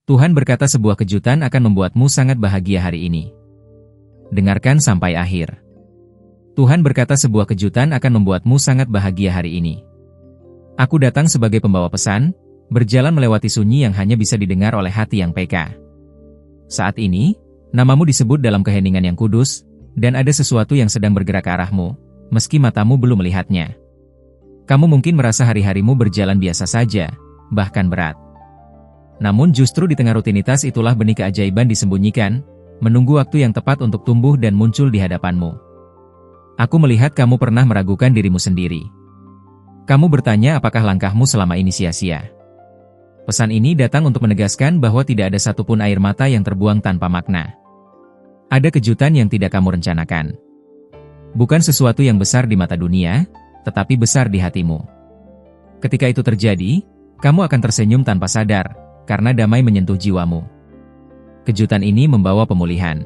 Tuhan berkata sebuah kejutan akan membuatmu sangat bahagia hari ini. Dengarkan sampai akhir. Tuhan berkata sebuah kejutan akan membuatmu sangat bahagia hari ini. Aku datang sebagai pembawa pesan, berjalan melewati sunyi yang hanya bisa didengar oleh hati yang peka. Saat ini, namamu disebut dalam keheningan yang kudus, dan ada sesuatu yang sedang bergerak ke arahmu, meski matamu belum melihatnya. Kamu mungkin merasa hari-harimu berjalan biasa saja, bahkan berat. Namun justru di tengah rutinitas itulah benih keajaiban disembunyikan, menunggu waktu yang tepat untuk tumbuh dan muncul di hadapanmu. Aku melihat kamu pernah meragukan dirimu sendiri. Kamu bertanya apakah langkahmu selama ini sia-sia. Pesan ini datang untuk menegaskan bahwa tidak ada satupun air mata yang terbuang tanpa makna. Ada kejutan yang tidak kamu rencanakan. Bukan sesuatu yang besar di mata dunia, tetapi besar di hatimu. Ketika itu terjadi, kamu akan tersenyum tanpa sadar, karena damai menyentuh jiwamu. Kejutan ini membawa pemulihan.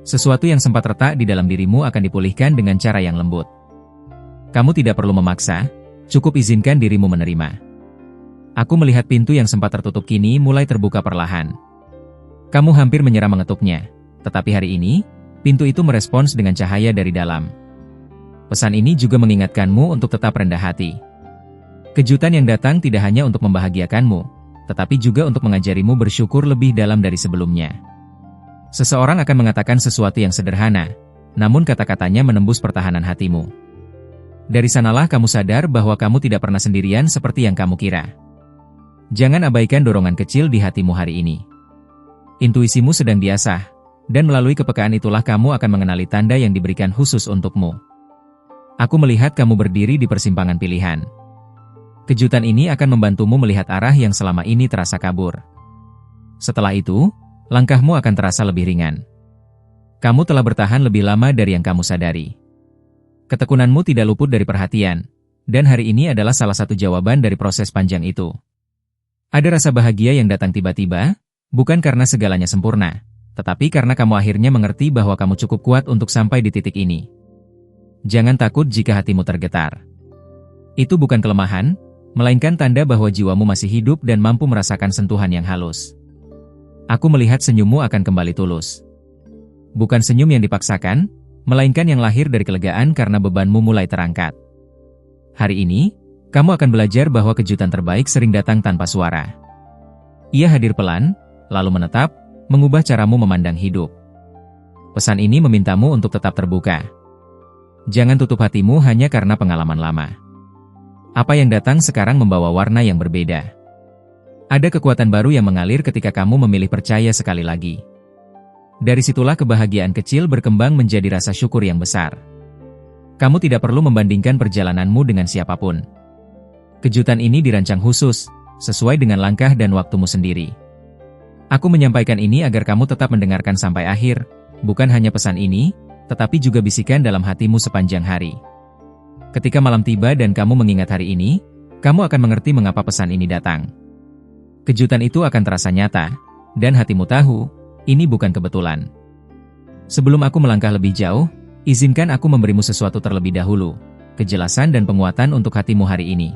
Sesuatu yang sempat retak di dalam dirimu akan dipulihkan dengan cara yang lembut. Kamu tidak perlu memaksa, cukup izinkan dirimu menerima. Aku melihat pintu yang sempat tertutup kini mulai terbuka perlahan. Kamu hampir menyerah mengetuknya, tetapi hari ini, pintu itu merespons dengan cahaya dari dalam. Pesan ini juga mengingatkanmu untuk tetap rendah hati. Kejutan yang datang tidak hanya untuk membahagiakanmu, tetapi juga untuk mengajarimu bersyukur lebih dalam dari sebelumnya. Seseorang akan mengatakan sesuatu yang sederhana, namun kata-katanya menembus pertahanan hatimu. Dari sanalah kamu sadar bahwa kamu tidak pernah sendirian seperti yang kamu kira. Jangan abaikan dorongan kecil di hatimu hari ini. Intuisimu sedang diasah, dan melalui kepekaan itulah kamu akan mengenali tanda yang diberikan khusus untukmu. Aku melihat kamu berdiri di persimpangan pilihan. Kejutan ini akan membantumu melihat arah yang selama ini terasa kabur. Setelah itu, langkahmu akan terasa lebih ringan. Kamu telah bertahan lebih lama dari yang kamu sadari. Ketekunanmu tidak luput dari perhatian, dan hari ini adalah salah satu jawaban dari proses panjang itu. Ada rasa bahagia yang datang tiba-tiba, bukan karena segalanya sempurna, tetapi karena kamu akhirnya mengerti bahwa kamu cukup kuat untuk sampai di titik ini. Jangan takut jika hatimu tergetar. Itu bukan kelemahan, melainkan tanda bahwa jiwamu masih hidup dan mampu merasakan sentuhan yang halus. Aku melihat senyummu akan kembali tulus. Bukan senyum yang dipaksakan, melainkan yang lahir dari kelegaan karena bebanmu mulai terangkat. Hari ini, kamu akan belajar bahwa kejutan terbaik sering datang tanpa suara. Ia hadir pelan, lalu menetap, mengubah caramu memandang hidup. Pesan ini memintamu untuk tetap terbuka. Jangan tutup hatimu hanya karena pengalaman lama. Apa yang datang sekarang membawa warna yang berbeda. Ada kekuatan baru yang mengalir ketika kamu memilih percaya sekali lagi. Dari situlah kebahagiaan kecil berkembang menjadi rasa syukur yang besar. Kamu tidak perlu membandingkan perjalananmu dengan siapapun. Kejutan ini dirancang khusus, sesuai dengan langkah dan waktumu sendiri. Aku menyampaikan ini agar kamu tetap mendengarkan sampai akhir, bukan hanya pesan ini, tetapi juga bisikan dalam hatimu sepanjang hari. Ketika malam tiba dan kamu mengingat hari ini, kamu akan mengerti mengapa pesan ini datang. Kejutan itu akan terasa nyata, dan hatimu tahu, ini bukan kebetulan. Sebelum aku melangkah lebih jauh, izinkan aku memberimu sesuatu terlebih dahulu, kejelasan dan penguatan untuk hatimu hari ini.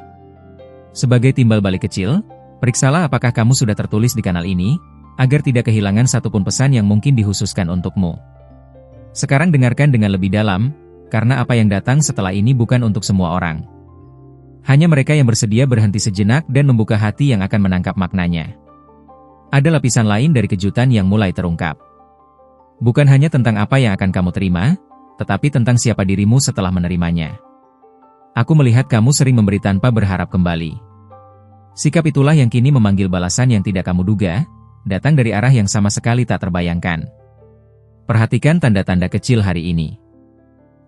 Sebagai timbal balik kecil, periksalah apakah kamu sudah tertulis di kanal ini, agar tidak kehilangan satupun pesan yang mungkin dikhususkan untukmu. Sekarang dengarkan dengan lebih dalam, karena apa yang datang setelah ini bukan untuk semua orang. Hanya mereka yang bersedia berhenti sejenak dan membuka hati yang akan menangkap maknanya. Ada lapisan lain dari kejutan yang mulai terungkap. Bukan hanya tentang apa yang akan kamu terima, tetapi tentang siapa dirimu setelah menerimanya. Aku melihat kamu sering memberi tanpa berharap kembali. Sikap itulah yang kini memanggil balasan yang tidak kamu duga, datang dari arah yang sama sekali tak terbayangkan. Perhatikan tanda-tanda kecil hari ini.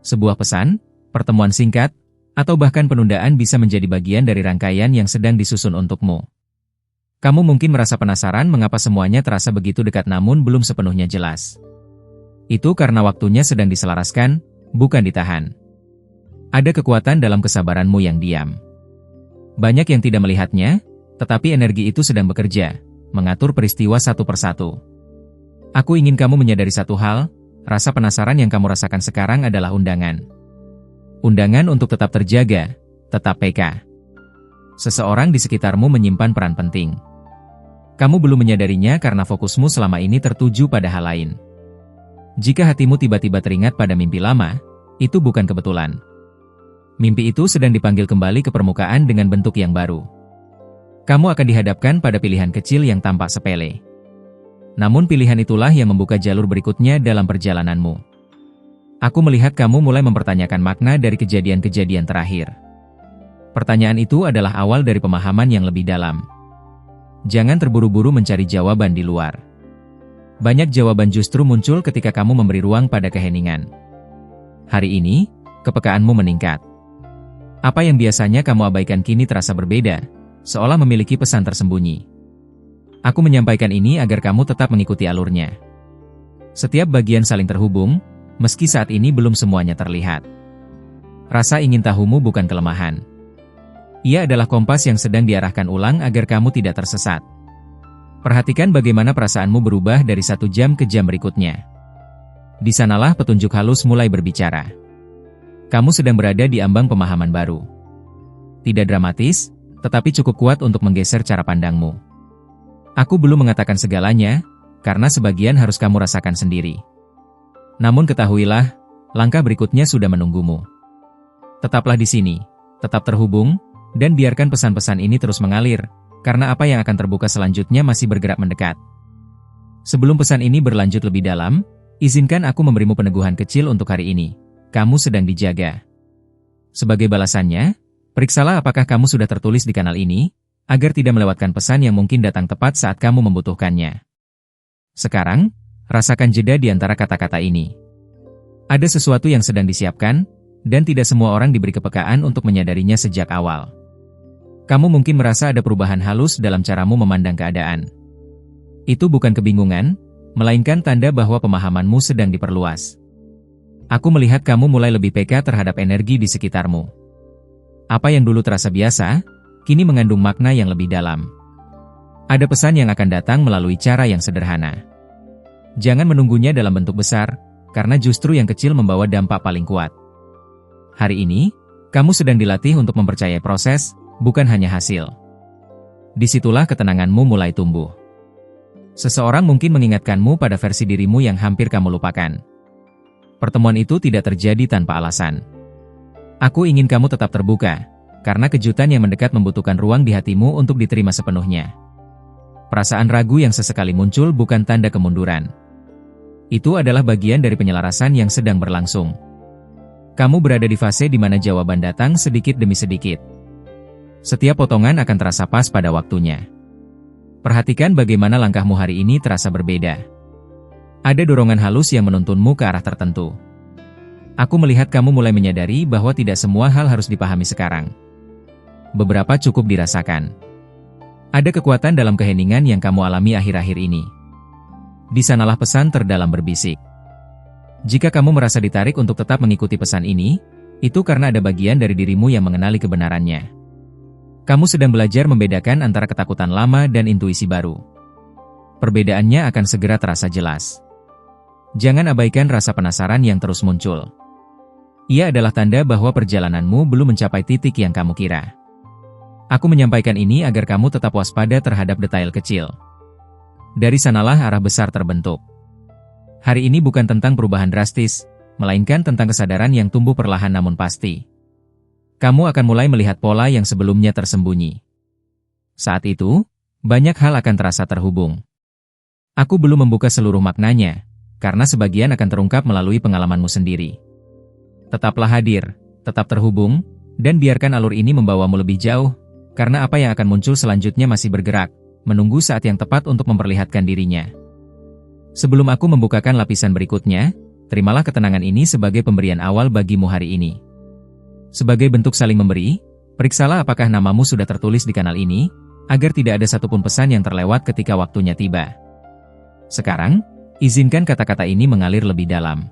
Sebuah pesan, pertemuan singkat, atau bahkan penundaan bisa menjadi bagian dari rangkaian yang sedang disusun untukmu. Kamu mungkin merasa penasaran mengapa semuanya terasa begitu dekat namun belum sepenuhnya jelas. Itu karena waktunya sedang diselaraskan, bukan ditahan. Ada kekuatan dalam kesabaranmu yang diam. Banyak yang tidak melihatnya, tetapi energi itu sedang bekerja, mengatur peristiwa satu persatu. Aku ingin kamu menyadari satu hal, rasa penasaran yang kamu rasakan sekarang adalah undangan. Undangan untuk tetap terjaga, tetap peka. Seseorang di sekitarmu menyimpan peran penting. Kamu belum menyadarinya karena fokusmu selama ini tertuju pada hal lain. Jika hatimu tiba-tiba teringat pada mimpi lama, itu bukan kebetulan. Mimpi itu sedang dipanggil kembali ke permukaan dengan bentuk yang baru. Kamu akan dihadapkan pada pilihan kecil yang tampak sepele. Namun pilihan itulah yang membuka jalur berikutnya dalam perjalananmu. Aku melihat kamu mulai mempertanyakan makna dari kejadian-kejadian terakhir. Pertanyaan itu adalah awal dari pemahaman yang lebih dalam. Jangan terburu-buru mencari jawaban di luar. Banyak jawaban justru muncul ketika kamu memberi ruang pada keheningan. Hari ini, kepekaanmu meningkat. Apa yang biasanya kamu abaikan kini terasa berbeda, seolah memiliki pesan tersembunyi. Aku menyampaikan ini agar kamu tetap mengikuti alurnya. Setiap bagian saling terhubung, meski saat ini belum semuanya terlihat. Rasa ingin tahumu bukan kelemahan. Ia adalah kompas yang sedang diarahkan ulang agar kamu tidak tersesat. Perhatikan bagaimana perasaanmu berubah dari satu jam ke jam berikutnya. Di sanalah petunjuk halus mulai berbicara. Kamu sedang berada di ambang pemahaman baru. Tidak dramatis, tetapi cukup kuat untuk menggeser cara pandangmu. Aku belum mengatakan segalanya, karena sebagian harus kamu rasakan sendiri. Namun ketahuilah, langkah berikutnya sudah menunggumu. Tetaplah di sini, tetap terhubung, dan biarkan pesan-pesan ini terus mengalir, karena apa yang akan terbuka selanjutnya masih bergerak mendekat. Sebelum pesan ini berlanjut lebih dalam, izinkan aku memberimu peneguhan kecil untuk hari ini. Kamu sedang dijaga. Sebagai balasannya, periksalah apakah kamu sudah tertulis di kanal ini, agar tidak melewatkan pesan yang mungkin datang tepat saat kamu membutuhkannya. Sekarang, rasakan jeda di antara kata-kata ini. Ada sesuatu yang sedang disiapkan, dan tidak semua orang diberi kepekaan untuk menyadarinya sejak awal. Kamu mungkin merasa ada perubahan halus dalam caramu memandang keadaan. Itu bukan kebingungan, melainkan tanda bahwa pemahamanmu sedang diperluas. Aku melihat kamu mulai lebih peka terhadap energi di sekitarmu. Apa yang dulu terasa biasa, kini mengandung makna yang lebih dalam. Ada pesan yang akan datang melalui cara yang sederhana. Jangan menunggunya dalam bentuk besar, karena justru yang kecil membawa dampak paling kuat. Hari ini, kamu sedang dilatih untuk mempercayai proses, bukan hanya hasil. Disitulah ketenanganmu mulai tumbuh. Seseorang mungkin mengingatkanmu pada versi dirimu yang hampir kamu lupakan. Pertemuan itu tidak terjadi tanpa alasan. Aku ingin kamu tetap terbuka, karena kejutan yang mendekat membutuhkan ruang di hatimu untuk diterima sepenuhnya. Perasaan ragu yang sesekali muncul bukan tanda kemunduran. Itu adalah bagian dari penyelarasan yang sedang berlangsung. Kamu berada di fase di mana jawaban datang sedikit demi sedikit. Setiap potongan akan terasa pas pada waktunya. Perhatikan bagaimana langkahmu hari ini terasa berbeda. Ada dorongan halus yang menuntunmu ke arah tertentu. Aku melihat kamu mulai menyadari bahwa tidak semua hal harus dipahami sekarang. Beberapa cukup dirasakan. Ada kekuatan dalam keheningan yang kamu alami akhir-akhir ini. Di sanalah pesan terdalam berbisik. Jika kamu merasa ditarik untuk tetap mengikuti pesan ini, itu karena ada bagian dari dirimu yang mengenali kebenarannya. Kamu sedang belajar membedakan antara ketakutan lama dan intuisi baru. Perbedaannya akan segera terasa jelas. Jangan abaikan rasa penasaran yang terus muncul. Ia adalah tanda bahwa perjalananmu belum mencapai titik yang kamu kira. Aku menyampaikan ini agar kamu tetap waspada terhadap detail kecil. Dari sanalah arah besar terbentuk. Hari ini bukan tentang perubahan drastis, melainkan tentang kesadaran yang tumbuh perlahan namun pasti. Kamu akan mulai melihat pola yang sebelumnya tersembunyi. Saat itu, banyak hal akan terasa terhubung. Aku belum membuka seluruh maknanya, karena sebagian akan terungkap melalui pengalamanmu sendiri. Tetaplah hadir, tetap terhubung, dan biarkan alur ini membawamu lebih jauh, karena apa yang akan muncul selanjutnya masih bergerak, menunggu saat yang tepat untuk memperlihatkan dirinya. Sebelum aku membukakan lapisan berikutnya, terimalah ketenangan ini sebagai pemberian awal bagimu hari ini. Sebagai bentuk saling memberi, periksalah apakah namamu sudah tertulis di kanal ini, agar tidak ada satupun pesan yang terlewat ketika waktunya tiba. Sekarang, izinkan kata-kata ini mengalir lebih dalam.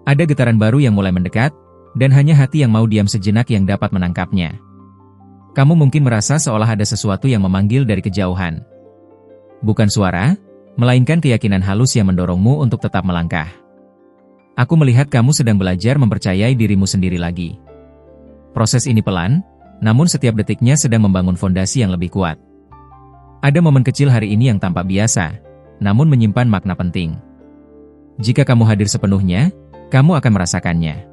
Ada getaran baru yang mulai mendekat, dan hanya hati yang mau diam sejenak yang dapat menangkapnya. Kamu mungkin merasa seolah ada sesuatu yang memanggil dari kejauhan. Bukan suara, melainkan keyakinan halus yang mendorongmu untuk tetap melangkah. Aku melihat kamu sedang belajar mempercayai dirimu sendiri lagi. Proses ini pelan, namun setiap detiknya sedang membangun fondasi yang lebih kuat. Ada momen kecil hari ini yang tampak biasa, namun menyimpan makna penting. Jika kamu hadir sepenuhnya, kamu akan merasakannya.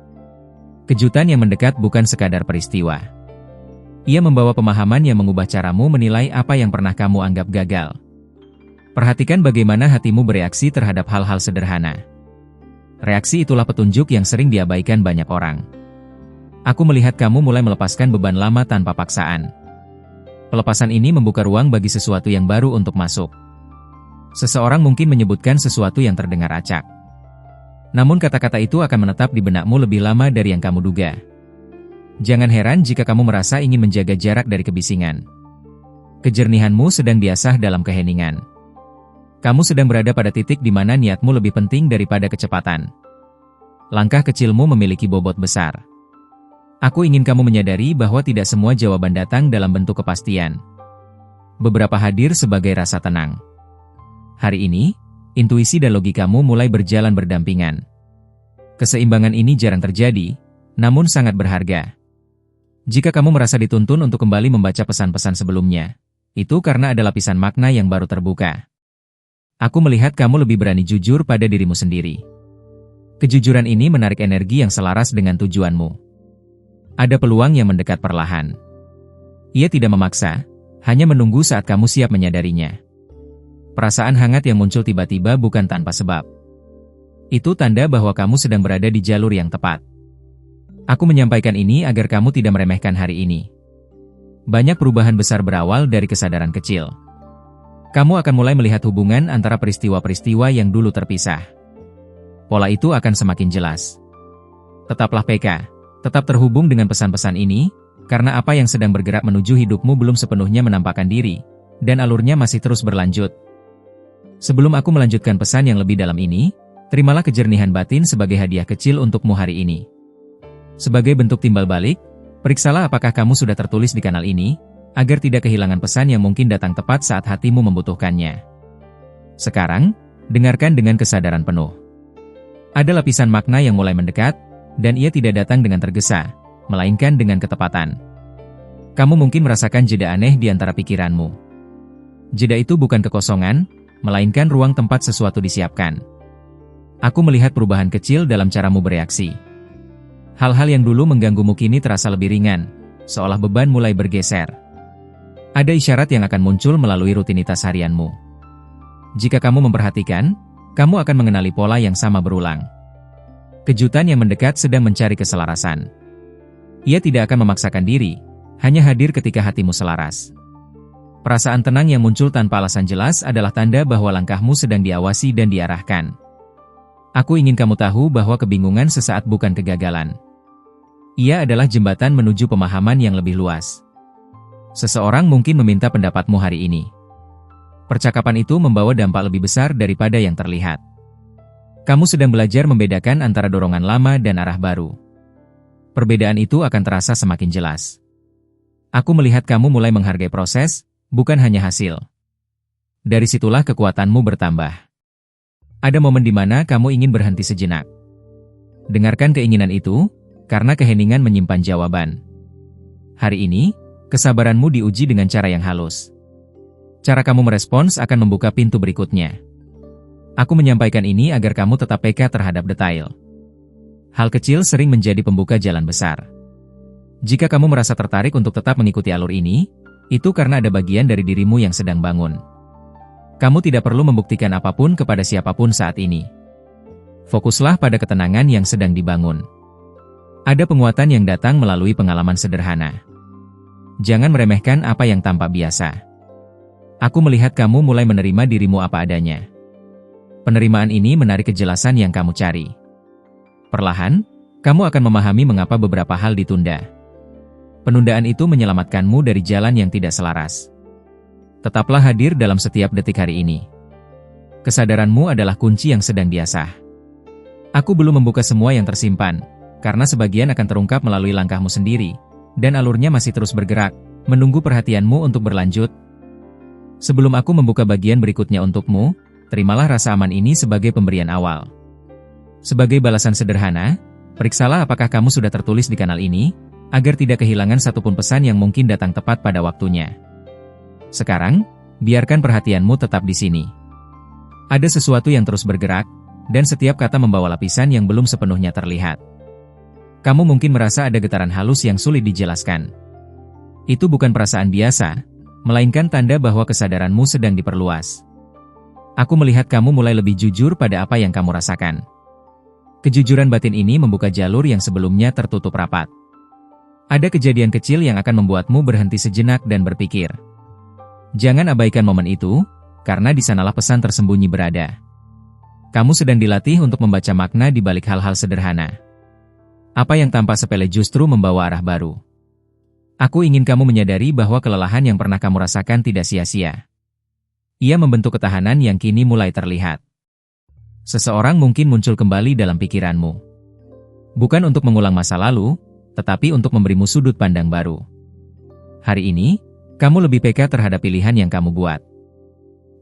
Kejutan yang mendekat bukan sekadar peristiwa. Ia membawa pemahaman yang mengubah caramu menilai apa yang pernah kamu anggap gagal. Perhatikan bagaimana hatimu bereaksi terhadap hal-hal sederhana. Reaksi itulah petunjuk yang sering diabaikan banyak orang. Aku melihat kamu mulai melepaskan beban lama tanpa paksaan. Pelepasan ini membuka ruang bagi sesuatu yang baru untuk masuk. Seseorang mungkin menyebutkan sesuatu yang terdengar acak. Namun kata-kata itu akan menetap di benakmu lebih lama dari yang kamu duga. Jangan heran jika kamu merasa ingin menjaga jarak dari kebisingan. Kejernihanmu sedang diasah dalam keheningan. Kamu sedang berada pada titik di mana niatmu lebih penting daripada kecepatan. Langkah kecilmu memiliki bobot besar. Aku ingin kamu menyadari bahwa tidak semua jawaban datang dalam bentuk kepastian. Beberapa hadir sebagai rasa tenang. Hari ini, intuisi dan logikamu mulai berjalan berdampingan. Keseimbangan ini jarang terjadi, namun sangat berharga. Jika kamu merasa dituntun untuk kembali membaca pesan-pesan sebelumnya, itu karena ada lapisan makna yang baru terbuka. Aku melihat kamu lebih berani jujur pada dirimu sendiri. Kejujuran ini menarik energi yang selaras dengan tujuanmu. Ada peluang yang mendekat perlahan. Ia tidak memaksa, hanya menunggu saat kamu siap menyadarinya. Perasaan hangat yang muncul tiba-tiba bukan tanpa sebab. Itu tanda bahwa kamu sedang berada di jalur yang tepat. Aku menyampaikan ini agar kamu tidak meremehkan hari ini. Banyak perubahan besar berawal dari kesadaran kecil. Kamu akan mulai melihat hubungan antara peristiwa-peristiwa yang dulu terpisah. Pola itu akan semakin jelas. Tetaplah peka, tetap terhubung dengan pesan-pesan ini, karena apa yang sedang bergerak menuju hidupmu belum sepenuhnya menampakkan diri, dan alurnya masih terus berlanjut. Sebelum aku melanjutkan pesan yang lebih dalam ini, terimalah kejernihan batin sebagai hadiah kecil untukmu hari ini. Sebagai bentuk timbal balik, periksalah apakah kamu sudah tertulis di kanal ini, agar tidak kehilangan pesan yang mungkin datang tepat saat hatimu membutuhkannya. Sekarang, dengarkan dengan kesadaran penuh. Ada lapisan makna yang mulai mendekat, dan ia tidak datang dengan tergesa, melainkan dengan ketepatan. Kamu mungkin merasakan jeda aneh di antara pikiranmu. Jeda itu bukan kekosongan, melainkan ruang tempat sesuatu disiapkan. Aku melihat perubahan kecil dalam caramu bereaksi. Hal-hal yang dulu mengganggumu kini terasa lebih ringan, seolah beban mulai bergeser. Ada isyarat yang akan muncul melalui rutinitas harianmu. Jika kamu memperhatikan, kamu akan mengenali pola yang sama berulang. Kejutan yang mendekat sedang mencari keselarasan. Ia tidak akan memaksakan diri, hanya hadir ketika hatimu selaras. Perasaan tenang yang muncul tanpa alasan jelas adalah tanda bahwa langkahmu sedang diawasi dan diarahkan. Aku ingin kamu tahu bahwa kebingungan sesaat bukan kegagalan. Ia adalah jembatan menuju pemahaman yang lebih luas. Seseorang mungkin meminta pendapatmu hari ini. Percakapan itu membawa dampak lebih besar daripada yang terlihat. Kamu sedang belajar membedakan antara dorongan lama dan arah baru. Perbedaan itu akan terasa semakin jelas. Aku melihat kamu mulai menghargai proses, bukan hanya hasil. Dari situlah kekuatanmu bertambah. Ada momen di mana kamu ingin berhenti sejenak. Dengarkan keinginan itu, karena keheningan menyimpan jawaban. Hari ini, kesabaranmu diuji dengan cara yang halus. Cara kamu merespons akan membuka pintu berikutnya. Aku menyampaikan ini agar kamu tetap peka terhadap detail. Hal kecil sering menjadi pembuka jalan besar. Jika kamu merasa tertarik untuk tetap mengikuti alur ini, itu karena ada bagian dari dirimu yang sedang bangun. Kamu tidak perlu membuktikan apapun kepada siapapun saat ini. Fokuslah pada ketenangan yang sedang dibangun. Ada penguatan yang datang melalui pengalaman sederhana. Jangan meremehkan apa yang tampak biasa. Aku melihat kamu mulai menerima dirimu apa adanya. Penerimaan ini menarik kejelasan yang kamu cari. Perlahan, kamu akan memahami mengapa beberapa hal ditunda. Penundaan itu menyelamatkanmu dari jalan yang tidak selaras. Tetaplah hadir dalam setiap detik hari ini. Kesadaranmu adalah kunci yang sedang diasah. Aku belum membuka semua yang tersimpan, karena sebagian akan terungkap melalui langkahmu sendiri, dan alurnya masih terus bergerak, menunggu perhatianmu untuk berlanjut. Sebelum aku membuka bagian berikutnya untukmu, terimalah rasa aman ini sebagai pemberian awal. Sebagai balasan sederhana, periksalah apakah kamu sudah tertulis di kanal ini, agar tidak kehilangan satupun pesan yang mungkin datang tepat pada waktunya. Sekarang, biarkan perhatianmu tetap di sini. Ada sesuatu yang terus bergerak, dan setiap kata membawa lapisan yang belum sepenuhnya terlihat. Kamu mungkin merasa ada getaran halus yang sulit dijelaskan. Itu bukan perasaan biasa, melainkan tanda bahwa kesadaranmu sedang diperluas. Aku melihat kamu mulai lebih jujur pada apa yang kamu rasakan. Kejujuran batin ini membuka jalur yang sebelumnya tertutup rapat. Ada kejadian kecil yang akan membuatmu berhenti sejenak dan berpikir. Jangan abaikan momen itu, karena di sanalah pesan tersembunyi berada. Kamu sedang dilatih untuk membaca makna di balik hal-hal sederhana. Apa yang tampak sepele justru membawa arah baru. Aku ingin kamu menyadari bahwa kelelahan yang pernah kamu rasakan tidak sia-sia. Ia membentuk ketahanan yang kini mulai terlihat. Seseorang mungkin muncul kembali dalam pikiranmu. Bukan untuk mengulang masa lalu, tetapi untuk memberimu sudut pandang baru. Hari ini, kamu lebih peka terhadap pilihan yang kamu buat.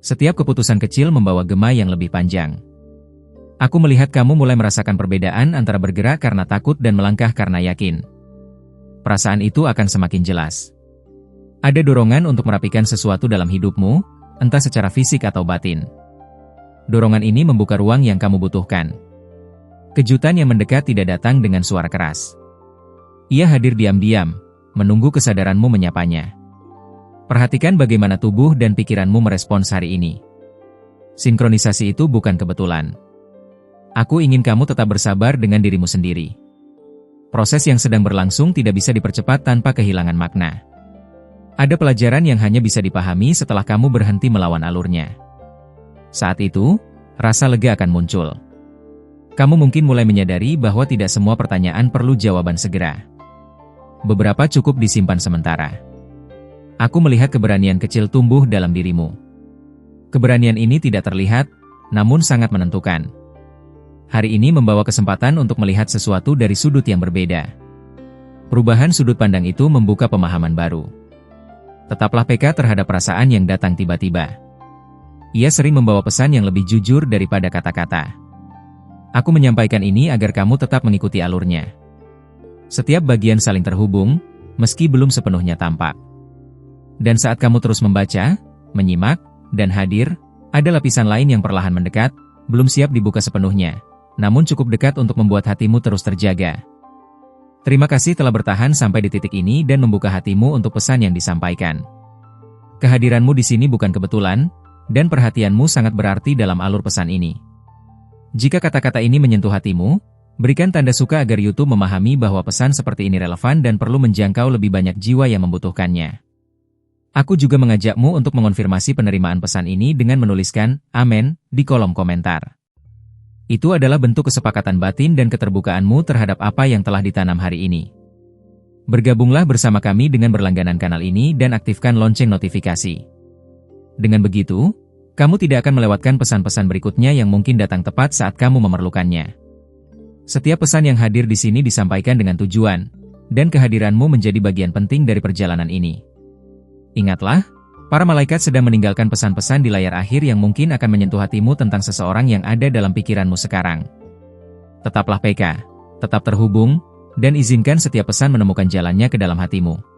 Setiap keputusan kecil membawa gema yang lebih panjang. Aku melihat kamu mulai merasakan perbedaan antara bergerak karena takut dan melangkah karena yakin. Perasaan itu akan semakin jelas. Ada dorongan untuk merapikan sesuatu dalam hidupmu, entah secara fisik atau batin. Dorongan ini membuka ruang yang kamu butuhkan. Kejutan yang mendekat tidak datang dengan suara keras. Ia hadir diam-diam, menunggu kesadaranmu menyapanya. Perhatikan bagaimana tubuh dan pikiranmu merespons hari ini. Sinkronisasi itu bukan kebetulan. Aku ingin kamu tetap bersabar dengan dirimu sendiri. Proses yang sedang berlangsung tidak bisa dipercepat tanpa kehilangan makna. Ada pelajaran yang hanya bisa dipahami setelah kamu berhenti melawan alurnya. Saat itu, rasa lega akan muncul. Kamu mungkin mulai menyadari bahwa tidak semua pertanyaan perlu jawaban segera. Beberapa cukup disimpan sementara. Aku melihat keberanian kecil tumbuh dalam dirimu. Keberanian ini tidak terlihat, namun sangat menentukan. Hari ini membawa kesempatan untuk melihat sesuatu dari sudut yang berbeda. Perubahan sudut pandang itu membuka pemahaman baru. Tetaplah peka terhadap perasaan yang datang tiba-tiba. Ia sering membawa pesan yang lebih jujur daripada kata-kata. Aku menyampaikan ini agar kamu tetap mengikuti alurnya. Setiap bagian saling terhubung, meski belum sepenuhnya tampak. Dan saat kamu terus membaca, menyimak, dan hadir, ada lapisan lain yang perlahan mendekat, belum siap dibuka sepenuhnya, namun cukup dekat untuk membuat hatimu terus terjaga. Terima kasih telah bertahan sampai di titik ini dan membuka hatimu untuk pesan yang disampaikan. Kehadiranmu di sini bukan kebetulan, dan perhatianmu sangat berarti dalam alur pesan ini. Jika kata-kata ini menyentuh hatimu, berikan tanda suka agar YouTube memahami bahwa pesan seperti ini relevan dan perlu menjangkau lebih banyak jiwa yang membutuhkannya. Aku juga mengajakmu untuk mengonfirmasi penerimaan pesan ini dengan menuliskan "Amen" di kolom komentar. Itu adalah bentuk kesepakatan batin dan keterbukaanmu terhadap apa yang telah ditanam hari ini. Bergabunglah bersama kami dengan berlangganan kanal ini dan aktifkan lonceng notifikasi. Dengan begitu, kamu tidak akan melewatkan pesan-pesan berikutnya yang mungkin datang tepat saat kamu memerlukannya. Setiap pesan yang hadir di sini disampaikan dengan tujuan, dan kehadiranmu menjadi bagian penting dari perjalanan ini. Ingatlah, para malaikat sedang meninggalkan pesan-pesan di layar akhir yang mungkin akan menyentuh hatimu tentang seseorang yang ada dalam pikiranmu sekarang. Tetaplah peka, tetap terhubung, dan izinkan setiap pesan menemukan jalannya ke dalam hatimu.